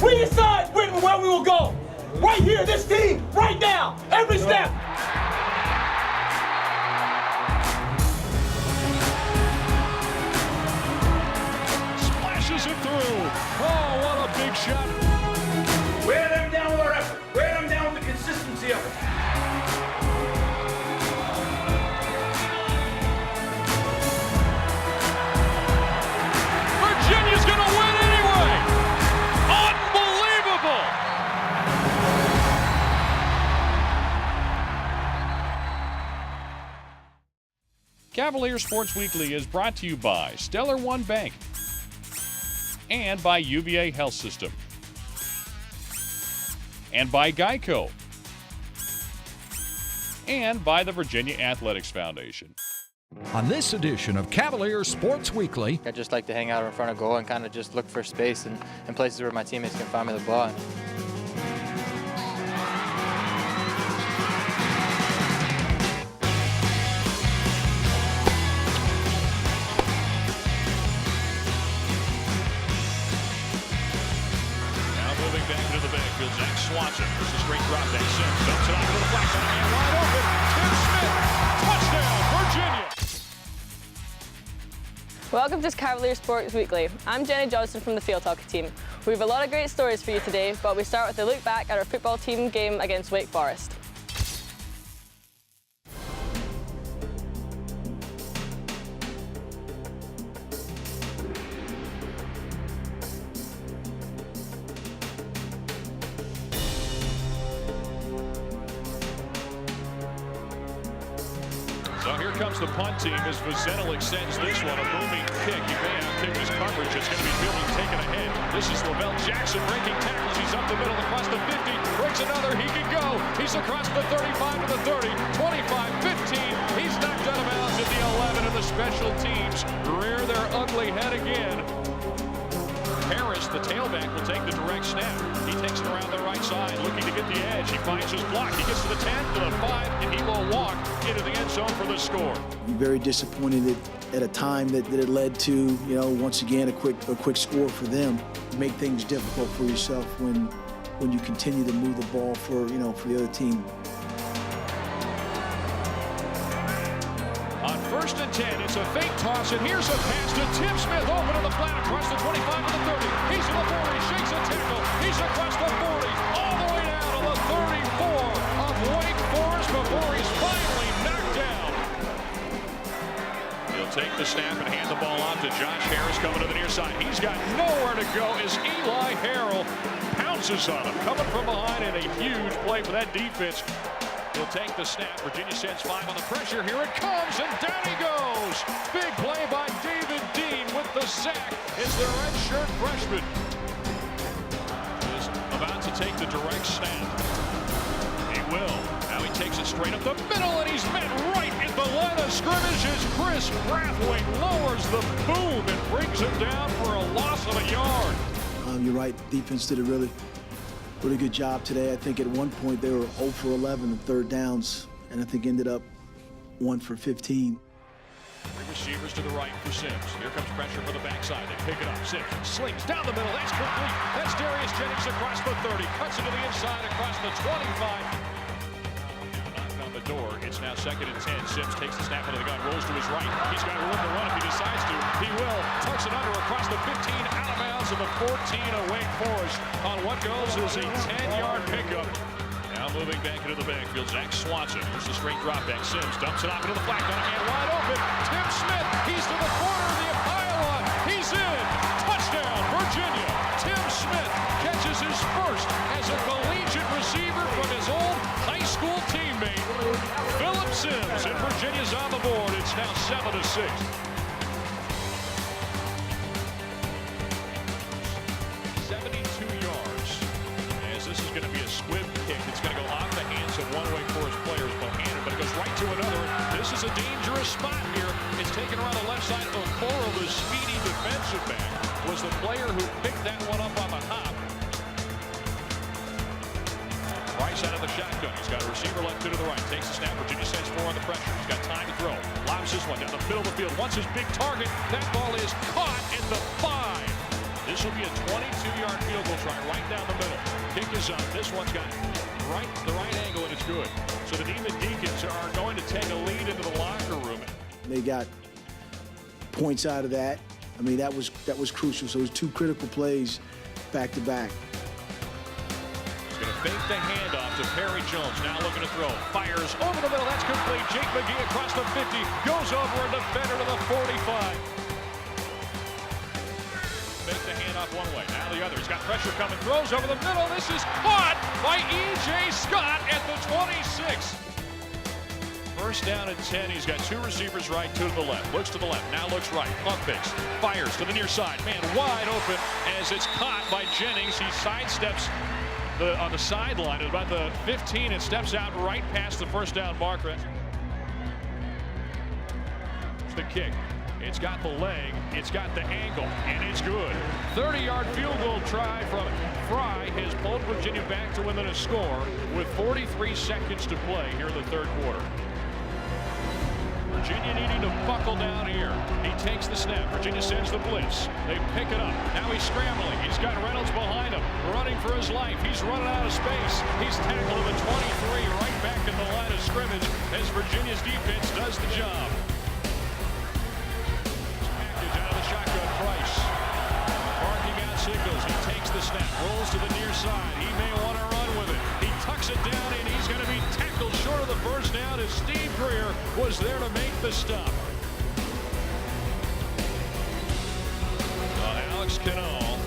We decide where we will go. Right here, this team, right now, every step. Splashes it through. Oh, what a big shot. Wear them down with our effort. Wear them down with the consistency of it. Virginia's going to win anyway. Unbelievable. Cavalier Sports Weekly is brought to you by Stellar One Bank and by UVA Health System and by Geico and by the Virginia Athletics Foundation. On this edition of Cavalier Sports Weekly, I just like to hang out in front of goal and kind of just look for space and places where my teammates can find me the ball. Swanson, there's a straight drop back. Sims dumps it off to the flat side, and wide open. Tim Smith, touchdown, Virginia. Welcome to Cavalier Sports Weekly. I'm Jenny Johnstone from the Field Hockey team. We have a lot of great stories for you today, but we start with a look back at our football team game against Wake Forest. So here comes the punt team as Vazenik sends this one, a booming kick. He may outkick his coverage. It's going to be fielding taken ahead. This is Lavelle Jackson breaking tackles. He's up the middle across the 50. Breaks another. He can go. He's across the 35 to the 30. 25, 15. He's knocked out of bounds at the 11, and the special teams rear their ugly head again. Harris, the tailback, will take the direct snap. He takes it around the right side, looking to get the edge. He finds his block. He gets to the 10, to the 5, and he will walk into the end zone for the score. Very disappointed at a time that it led to, once again, a quick score for them. Make things difficult for yourself when you continue to move the ball for the other team. On 1st and 10, it's a fake toss, and here's a pass to Tim Smith, open in the flat across the 25 to the 30. He's in the 40, shakes a tackle. He's across the 40, all the way down to the 34 of Wake Forest before he's finally knocked down. He'll take the snap and hand the ball off to Josh Harris coming to the near side. He's got nowhere to go as Eli Harrell pounces on him, coming from behind in a huge play for that defense. He'll take the snap. Virginia sends 5 on the pressure. Here it comes, and down he goes. Big play by David Dean with the sack. It's the redshirt freshman. Is about to take the direct snap. He will. Now he takes it straight up the middle, and he's met right at the line of scrimmage as Chris Brathwaite lowers the boom and brings him down for a loss of a yard. You're right. Defense did a really good job today. I think at one point they were 0 for 11 on third downs, and I think ended up 1 for 15. 3 receivers to the right for Sims. Here comes pressure for the backside. They pick it up. Sims slings down the middle. That's complete. That's Darius Jennings across the 30. Cuts it to the inside across the 25. Knocked on the door. It's now 2nd and 10. Sims takes the snap out of the gun. Rolls to his right. He's got room to run if he decides to. He will. Tucks it under across the 15. Out of bounds of the 14 of Wake Forest on what goes as a 10-yard pickup. Now moving back into the backfield, Zach Swanson. Here's the straight drop back. Sims dumps it off into the flat. Got a man wide open. Tim Smith. He's to the corner of the pylon. He's in. Touchdown, Virginia. Tim Smith catches his first as a collegiate receiver from his old high school teammate, Philip Sims. And Virginia's on the board. It's now 7-6. 72 yards. As this is going to be a squib kick. It's going to go off the hands of one Wake Forest player, Bohannon, but it goes right to another. This is a dangerous spot here. It's taken around the left side. Okoro, the speedy defensive back, was the player who picked that one up on the hop. Right side of the shotgun. He's got a receiver left to the right. Takes the snap. Virginia sends 4 on the pressure. He's got time to throw. Lobs this one down the middle of the field. Wants his big target. That ball is caught at the 5. This will be a 22-yard field goal try right down the middle. Kick is up. This one's got the right angle, and it's good. So the Demon Deacons are going to take a lead into the locker room. They got points out of that. I mean, that was crucial. So it was two critical plays back to back. He's going to fake the handoff to Perry Jones. Now looking to throw. Fires over the middle. That's complete. Jake McGee across the 50. Goes over a defender to the 45. Fake the handoff one way. Now the other. He's got pressure coming. Throws over the middle. This is caught by E.J. Scott at the 26. First down and 10. He's got two receivers right, two to the left. Looks to the left. Now looks right. Pump fakes. Fires to the near side. Man wide open as it's caught by Jennings. He sidesteps on the sideline at about the 15 and steps out right past the first down marker. It's the kick. It's got the leg. It's got the ankle. And it's good. 30-yard field goal try from Fry has pulled Virginia back to within a score with 43 seconds to play here in the third quarter. Virginia needing to buckle down here. He takes the snap. Virginia sends the blitz. They pick it up. Now he's scrambling. He's got Reynolds behind him, running for his life. He's running out of space. He's tackled at the 23, right back in the line of scrimmage as Virginia's defense does the job. Package out of the shotgun. Price barking out signals. He takes the snap, rolls to the near side. He may want to run with it. He tucks it down, and he's going to be tackled short of the first down as Steve Greer was there to make the stop. Alex Cannell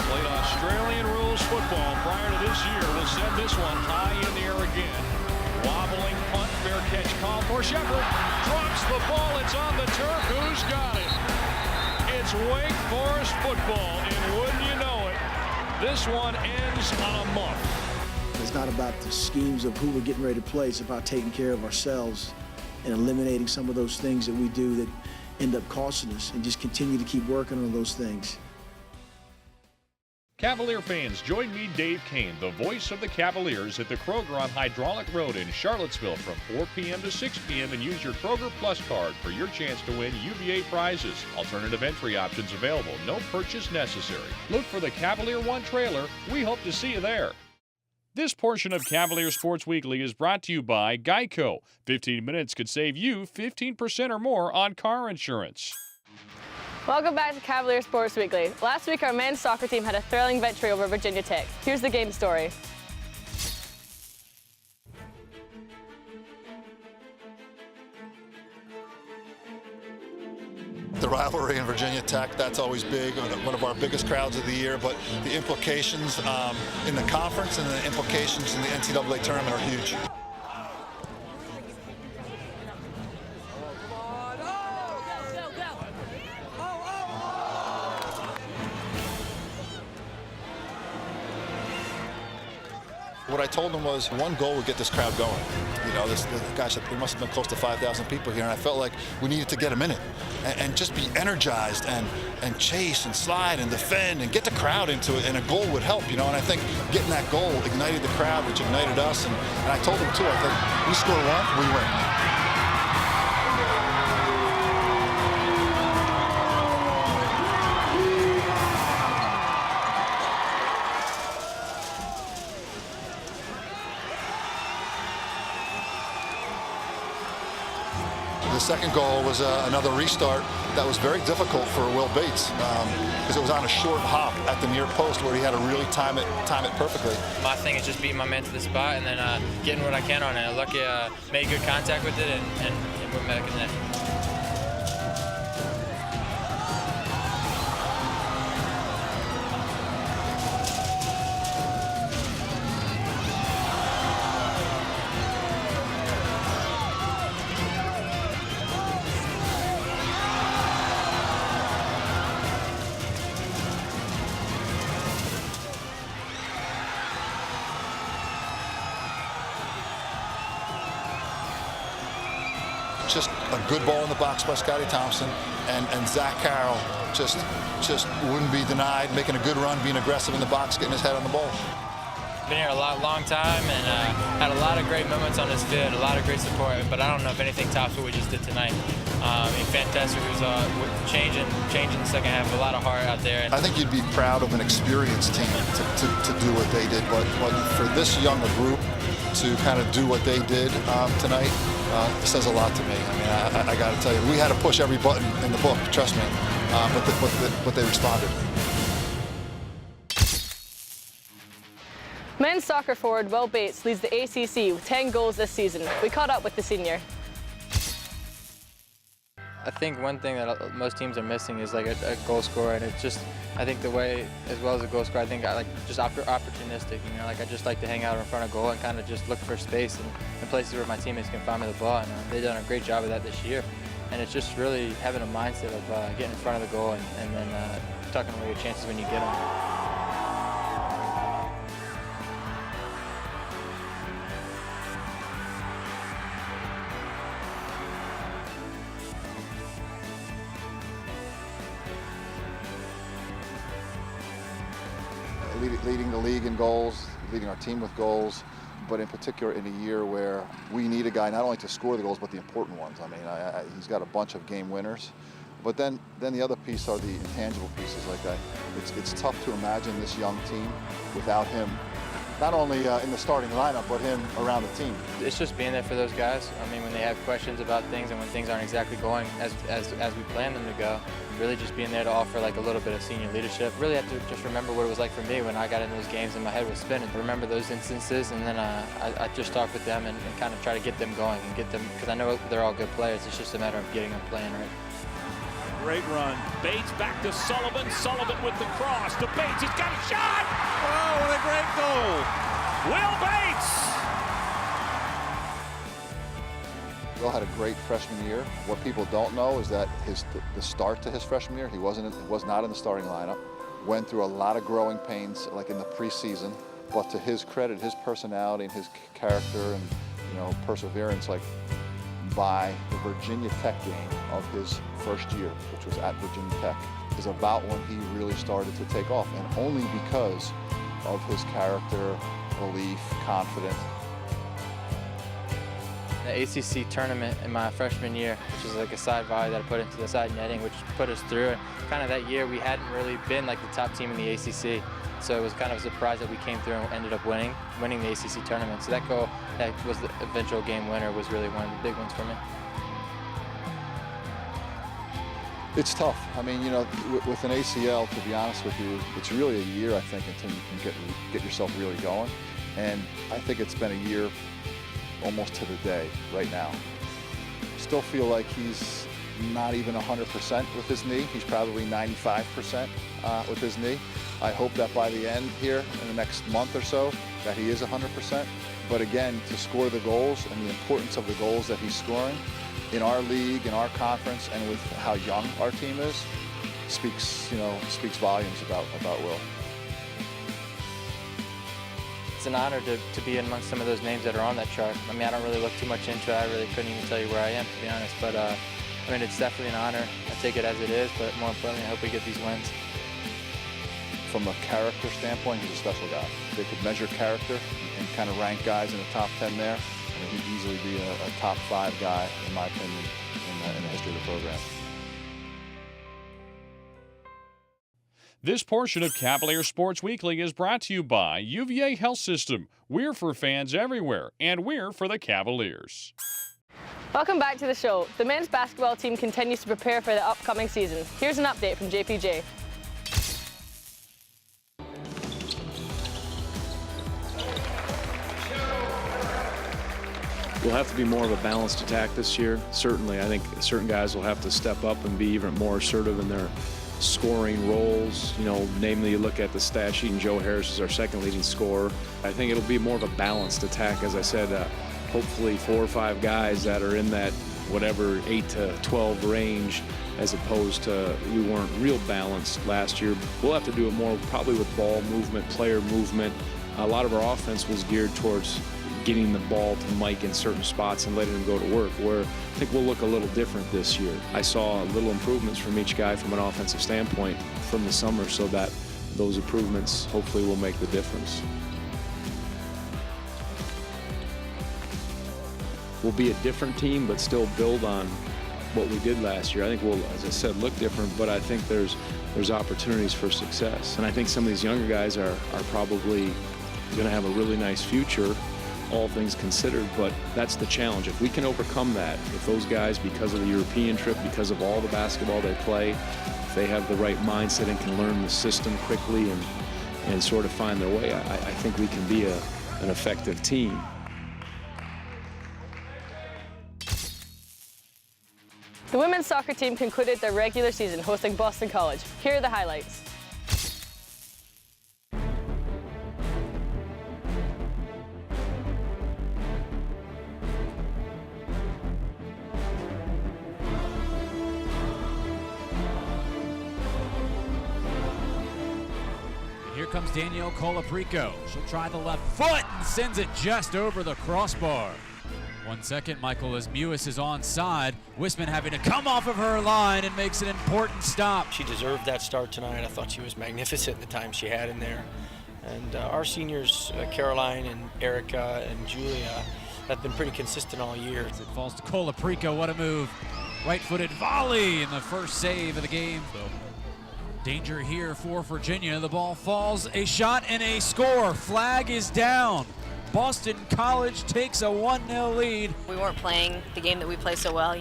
played Australian rules football prior to this year. Will send this one high in the air again. Wobbling punt, fair catch call for Shepard. Drops the ball. It's on the turf. Who's got it? It's Wake Forest football, and wouldn't you know it, this one ends on a muff. It's not about the schemes of who we're getting ready to play. It's about taking care of ourselves and eliminating some of those things that we do that end up costing us, and just continue to keep working on those things. Cavalier fans, join me, Dave Kane, the voice of the Cavaliers, at the Kroger on Hydraulic Road in Charlottesville from 4 p.m. to 6 p.m. and use your Kroger Plus card for your chance to win UVA prizes. Alternative entry options available. No purchase necessary. Look for the Cavalier One trailer. We hope to see you there. This portion of Cavalier Sports Weekly is brought to you by Geico. 15 minutes could save you 15% or more on car insurance. Welcome back to Cavalier Sports Weekly. Last week, our men's soccer team had a thrilling victory over Virginia Tech. Here's the game story. The rivalry in Virginia Tech, that's always big, one of our biggest crowds of the year, but the implications in the conference and the implications in the NCAA tournament are huge. What I told them was one goal would get this crowd going. You know, gosh, there must have been close to 5,000 people here, and I felt like we needed to get them in it and just be energized and chase and slide and defend and get the crowd into it, and a goal would help, you know, and I think getting that goal ignited the crowd, which ignited us, and I told them too, I think we score one, we win. The second goal was another restart that was very difficult for Will Bates because it was on a short hop at the near post where he had to really time it perfectly. My thing is just beating my man to the spot and then getting what I can on it. Lucky made good contact with it and went back in there. Just a good ball in the box by Scotty Thompson, and Zach Carroll just wouldn't be denied, making a good run, being aggressive in the box, getting his head on the ball. Been here a long time and had a lot of great moments on this field, a lot of great support, but I don't know if anything tops what we just did tonight. Fantastic. It was changing the second half. A lot of heart out there. I think you'd be proud of an experienced team to do what they did, but for this young a group to kind of do what they did tonight says a lot to me. I mean, I got to tell you, we had to push every button in the book, trust me, but they responded. Men's soccer forward Will Bates leads the ACC with 10 goals this season. We caught up with the senior. I think one thing that most teams are missing is like a goal scorer, and it's just, I think the way, as well as a goal scorer, I think I like just opportunistic, you know, like I just like to hang out in front of goal and kind of just look for space and places where my teammates can find me the ball, and they've done a great job of that this year. And it's just really having a mindset of getting in front of the goal and then tucking away your chances when you get them. Leading the league in goals, leading our team with goals, but in particular in a year where we need a guy not only to score the goals, but the important ones. I mean, he's got a bunch of game winners. But then the other piece are the intangible pieces like that. It's tough to imagine this young team without him, not only in the starting lineup, but him around the team. It's just being there for those guys. I mean, when they have questions about things and when things aren't exactly going as we plan them to go, really just being there to offer like a little bit of senior leadership. Really have to just remember what it was like for me when I got in those games and my head was spinning. Remember those instances, and then I just talk with them and kind of try to get them going and get them, because I know they're all good players. It's just a matter of getting them playing right. Great run. Bates back to Sullivan. Sullivan with the cross to Bates. He's got a shot! Oh, what a great goal. Will Bates! Will had a great freshman year. What people don't know is that the start to his freshman year, he was not in the starting lineup. Went through a lot of growing pains, like in the preseason. But to his credit, his personality and his character and perseverance, like by the Virginia Tech game of his first year, which was at Virginia Tech, is about when he really started to take off, and only because of his character, belief, confidence. The ACC tournament in my freshman year, which is like a side volley that I put into the side netting, which put us through. And kind of that year, we hadn't really been like the top team in the ACC. So it was kind of a surprise that we came through and ended up winning the ACC tournament. So that goal, that was the eventual game winner, was really one of the big ones for me. It's tough. I mean, with an ACL, to be honest with you, it's really a year, I think, until you can get yourself really going. And I think it's been a year almost to the day right now. Still feel like he's not even 100% with his knee. He's probably 95% with his knee. I hope that by the end here in the next month or so that he is 100%. But again, to score the goals and the importance of the goals that he's scoring in our league, in our conference, and with how young our team is, speaks volumes about Will. It's an honor to be amongst some of those names that are on that chart. I mean, I don't really look too much into it. I really couldn't even tell you where I am, to be honest. But I mean, it's definitely an honor. I take it as it is, but more importantly, I hope we get these wins. From a character standpoint, he's a special guy. They could measure character and kind of rank guys in the top 10 there. I mean, he'd easily be a top 5 guy, in my opinion, in the history of the program. This portion of Cavalier Sports Weekly is brought to you by UVA Health System. We're for fans everywhere, and we're for the Cavaliers. Welcome back to the show. The men's basketball team continues to prepare for the upcoming season. Here's an update from JPJ. We'll have to be more of a balanced attack this year. Certainly, I think certain guys will have to step up and be even more assertive in their scoring roles. Namely, you look at the stat sheet, and Joe Harris is our second leading scorer. I think it'll be more of a balanced attack, as I said, hopefully 4 or 5 guys that are in that whatever 8 to 12 range, as opposed to we weren't real balanced last year. We'll have to do it more probably with ball movement, player movement. A lot of our offense was geared towards getting the ball to Mike in certain spots and letting him go to work, where I think we'll look a little different this year. I saw little improvements from each guy from an offensive standpoint from the summer, so that those improvements hopefully will make the difference. We'll be a different team, but still build on what we did last year. I think we'll, as I said, look different, but I think there's opportunities for success. And I think some of these younger guys are probably going to have a really nice future, all things considered, but that's the challenge. If we can overcome that, if those guys, because of the European trip, because of all the basketball they play, if they have the right mindset and can learn the system quickly and sort of find their way, I think we can be an effective team. The women's soccer team concluded their regular season hosting Boston College. Here are the highlights. Here comes Danielle Colaprico. She'll try the left foot and sends it just over the crossbar. 1 second, Michael, as Mewis is onside. Wisman having to come off of her line and makes an important stop. She deserved that start tonight. I thought she was magnificent the time she had in there. And our seniors, Caroline and Erica and Julia, have been pretty consistent all year. As it falls to Colaprico, what a move. Right-footed volley in the first save of the game. Danger here for Virginia. The ball falls, a shot and a score. Flag is down. Boston College takes a 1-0 lead. We weren't playing the game that we play so well,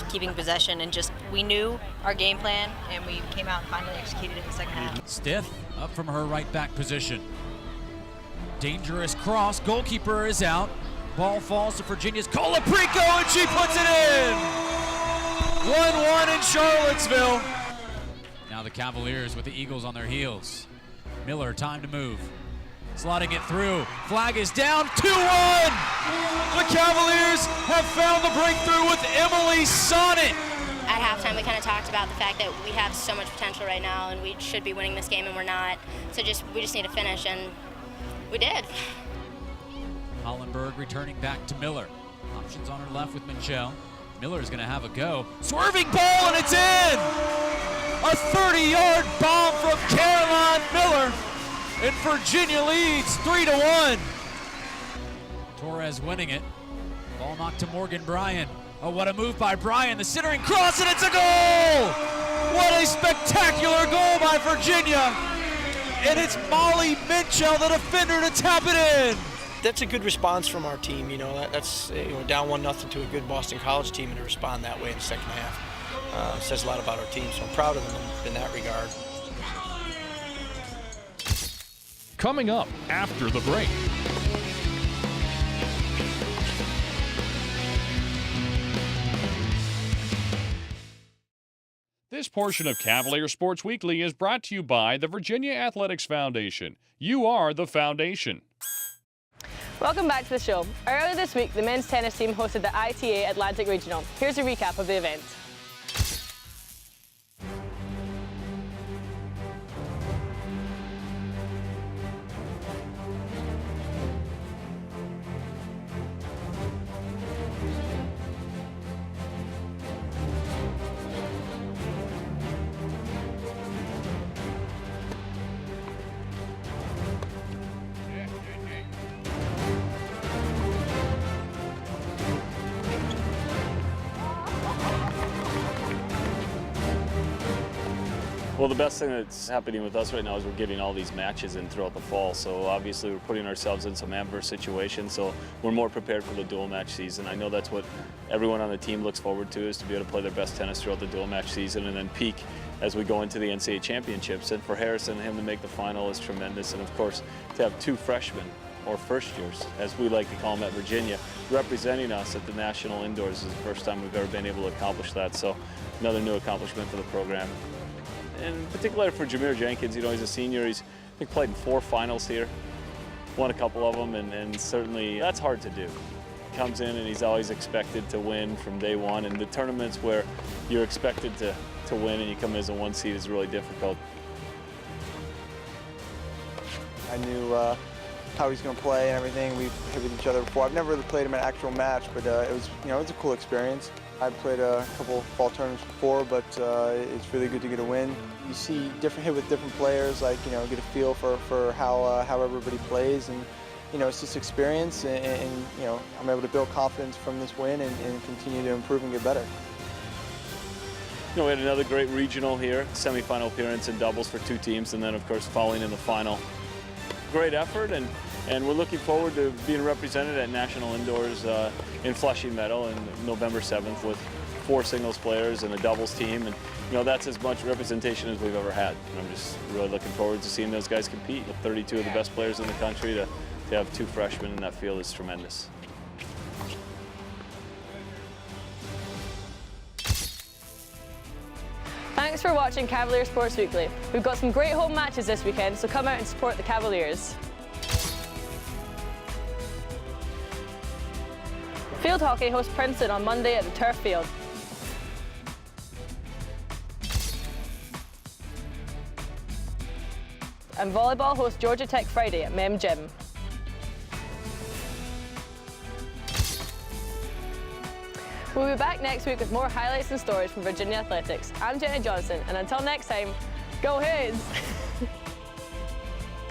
keeping possession, and just we knew our game plan, and we came out and finally executed it in the second half. Stiff up from her right back position. Dangerous cross. Goalkeeper is out. Ball falls to Virginia's Colaprico, and she puts it in. 1-1 in Charlottesville. Now the Cavaliers with the Eagles on their heels. Miller, time to move. Slotting it through. Flag is down. 2-1! The Cavaliers have found the breakthrough with Emily Sonnet. At halftime, we kind of talked about the fact that we have so much potential right now and we should be winning this game and we're not. So we just need to finish, and we did. Hollenberg returning back to Miller. Options on her left with Michelle. Miller's going to have a go. Swerving ball, and it's in! A 30-yard bomb from Caroline Miller. And Virginia leads 3-1. Torres winning it. Ball knocked to Morgan Bryan. Oh, what a move by Bryan. The centering cross, and it's a goal! What a spectacular goal by Virginia. And it's Molly Minchell, the defender, to tap it in. That's a good response from our team. That's down 1-0 to a good Boston College team, and to respond that way in the second half says a lot about our team. So I'm proud of them in that regard. Coming up after the break. This portion of Cavalier Sports Weekly is brought to you by the Virginia Athletics Foundation. You are the foundation. Welcome back to the show. Earlier this week, the men's tennis team hosted the ITA Atlantic Regional. Here's a recap of the event. Well, the best thing that's happening with us right now is we're getting all these matches in throughout the fall. So obviously we're putting ourselves in some adverse situations. So we're more prepared for the dual match season. I know that's what everyone on the team looks forward to, is to be able to play their best tennis throughout the dual match season and then peak as we go into the NCAA championships. And for Harrison and him to make the final is tremendous. And of course, to have two freshmen, or first years, as we like to call them at Virginia, representing us at the national indoors is the first time we've ever been able to accomplish that. So another new accomplishment for the program. In particular for Jameer Jenkins, he's a senior. He's, I think, played in 4 finals here, won a couple of them, and certainly that's hard to do. He comes in and he's always expected to win from day one, and the tournaments where you're expected to win and you come in as a 1 seed is really difficult. I knew how he's going to play and everything. We've hit with each other before. I've never really played him in an actual match, but it was a cool experience. I've played a couple fall tournaments before, but it's really good to get a win. You see hit with different players, get a feel for how everybody plays, and it's just experience, and I'm able to build confidence from this win and continue to improve and get better. we had another great regional here, semifinal appearance in doubles for 2 teams, and then of course falling in the final. Great effort, and we're looking forward to being represented at National Indoors in Flushing Meadow on November 7th with 4 singles players and a doubles team, and that's as much representation as we've ever had. And I'm just really looking forward to seeing those guys compete. With 32 of the best players in the country, to have 2 freshmen in that field is tremendous. Thanks for watching Cavalier Sports Weekly. We've got some great home matches this weekend, so come out and support the Cavaliers. Field hockey hosts Princeton on Monday at the Turf Field. And volleyball hosts Georgia Tech Friday at Mem Gym. We'll be back next week with more highlights and stories from Virginia Athletics. I'm Jenny Johnstone, and until next time, go Hoods!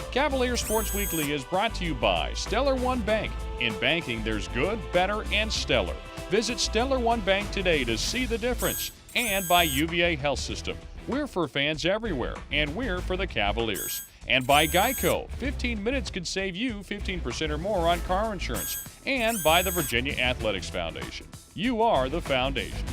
Cavalier Sports Weekly is brought to you by Stellar One Bank. In banking, there's good, better, and stellar. Visit Stellar One Bank today to see the difference. And by UVA Health System. We're for fans everywhere, and we're for the Cavaliers. And by Geico. 15 minutes could save you 15% or more on car insurance. And by the Virginia Athletics Foundation. You are the foundation.